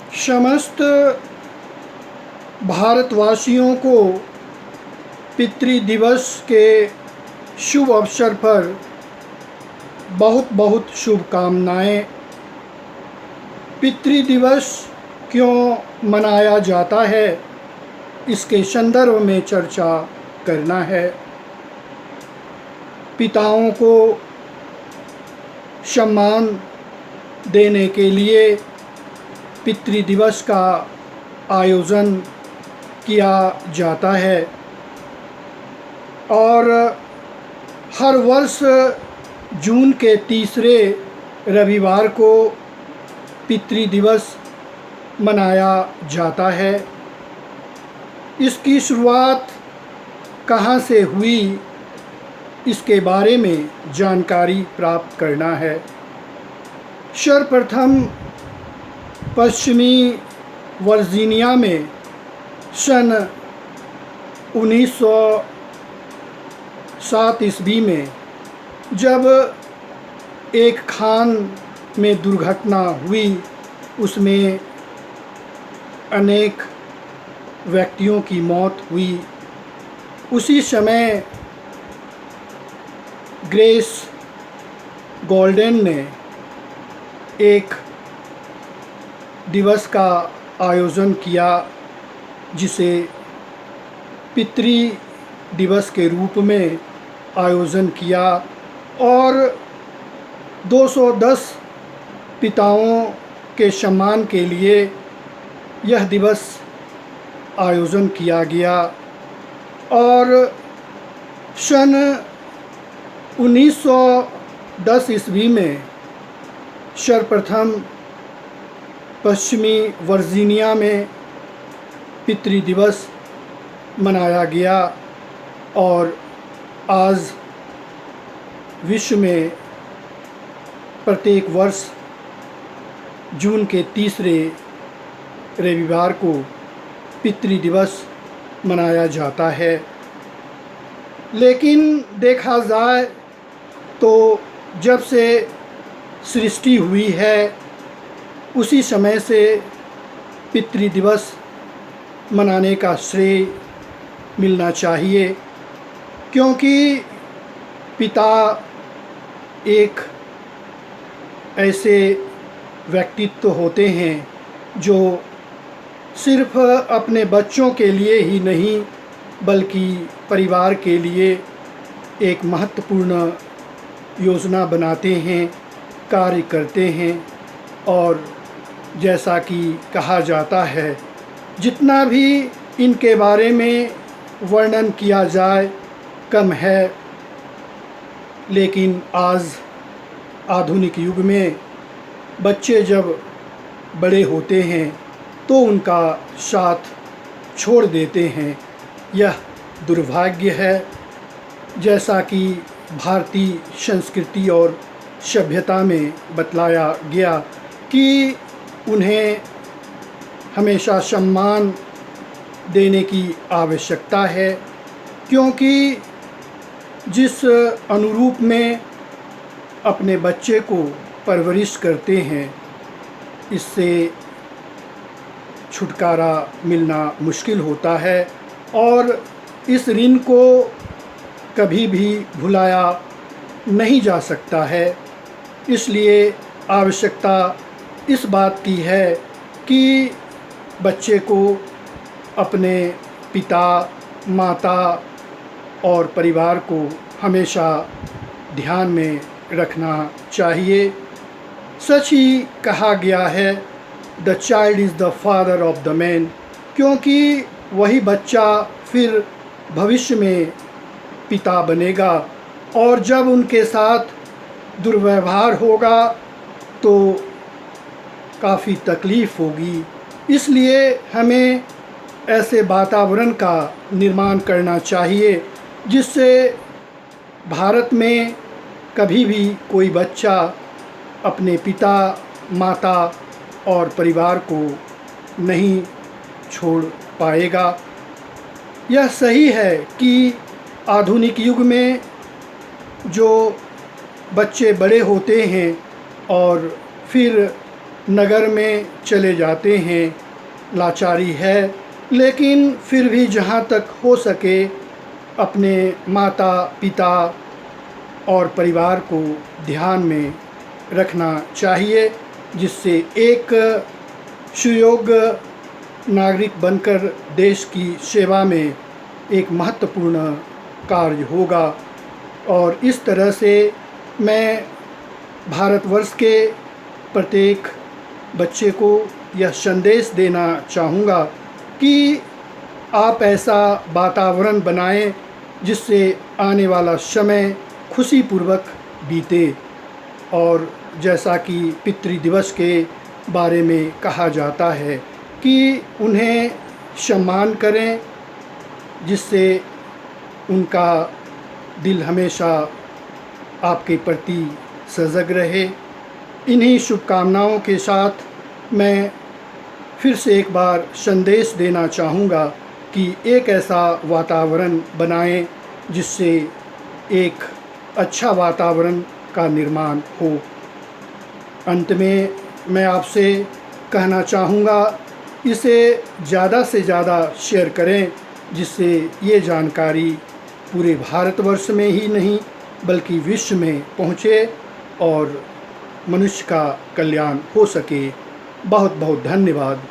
समस्त भारतवासियों को पितृ दिवस के शुभ अवसर पर बहुत बहुत शुभकामनाएं। पितृ दिवस क्यों मनाया जाता है, इसके संदर्भ में चर्चा करना है। पिताओं को सम्मान देने के लिए पितृ दिवस का आयोजन किया जाता है और हर वर्ष जून के तीसरे रविवार को पितृ दिवस मनाया जाता है। इसकी शुरुआत कहाँ से हुई, इसके बारे में जानकारी प्राप्त करना है। सर्वप्रथम पश्चिमी वर्जीनिया में सन 1907 ईस्वी में जब एक खान में दुर्घटना हुई, उसमें अनेक व्यक्तियों की मौत हुई। उसी समय ग्रेस गोल्डन ने एक दिवस का आयोजन किया, जिसे पितृ दिवस के रूप में आयोजन किया और 210 पिताओं के सम्मान के लिए यह दिवस आयोजन किया गया और सन 1910 ईस्वी में सर्वप्रथम पश्चिमी वर्जीनिया में पितृ दिवस मनाया गया और आज विश्व में प्रत्येक वर्ष जून के तीसरे रविवार को पितृ दिवस मनाया जाता है। लेकिन देखा जाए तो जब से सृष्टि हुई है उसी समय से पितृ दिवस मनाने का श्रेय मिलना चाहिए, क्योंकि पिता एक ऐसे व्यक्तित्व होते हैं जो सिर्फ अपने बच्चों के लिए ही नहीं बल्कि परिवार के लिए एक महत्वपूर्ण योजना बनाते हैं, कार्य करते हैं। और जैसा कि कहा जाता है, जितना भी इनके बारे में वर्णन किया जाए कम है। लेकिन आज आधुनिक युग में बच्चे जब बड़े होते हैं तो उनका साथ छोड़ देते हैं। यह दुर्भाग्य है। जैसा कि भारतीय संस्कृति और सभ्यता में बतलाया गया कि उन्हें हमेशा सम्मान देने की आवश्यकता है, क्योंकि जिस अनुरूप में अपने बच्चे को परवरिश करते हैं, इससे छुटकारा मिलना मुश्किल होता है और इस ऋण को कभी भी भुलाया नहीं जा सकता है। इसलिए आवश्यकता इस बात की है कि बच्चे को अपने पिता, माता और परिवार को हमेशा ध्यान में रखना चाहिए। सच ही कहा गया है, the child is the father of the man, क्योंकि वही बच्चा फिर भविष्य में पिता बनेगा और जब उनके साथ दुर्व्यवहार होगा तो काफ़ी तकलीफ़ होगी। इसलिए हमें ऐसे वातावरण का निर्माण करना चाहिए जिससे भारत में कभी भी कोई बच्चा अपने पिता, माता और परिवार को नहीं छोड़ पाएगा। यह सही है कि आधुनिक युग में जो बच्चे बड़े होते हैं और फिर नगर में चले जाते हैं, लाचारी है, लेकिन फिर भी जहाँ तक हो सके अपने माता पिता और परिवार को ध्यान में रखना चाहिए, जिससे एक सुयोग्य नागरिक बनकर देश की सेवा में एक महत्वपूर्ण कार्य होगा। और इस तरह से मैं भारतवर्ष के प्रत्येक बच्चे को यह संदेश देना चाहूँगा कि आप ऐसा वातावरण बनाएं जिससे आने वाला समय खुशीपूर्वक बीते। और जैसा कि पितृ दिवस के बारे में कहा जाता है कि उन्हें सम्मान करें, जिससे उनका दिल हमेशा आपके प्रति सजग रहे। इन्हीं शुभकामनाओं के साथ मैं फिर से एक बार संदेश देना चाहूँगा कि एक ऐसा वातावरण बनाएं जिससे एक अच्छा वातावरण का निर्माण हो। अंत में मैं आपसे कहना चाहूँगा, इसे ज़्यादा से ज़्यादा शेयर करें, जिससे ये जानकारी पूरे भारतवर्ष में ही नहीं बल्कि विश्व में पहुँचे और मनुष्य का कल्याण हो सके। बहुत बहुत धन्यवाद।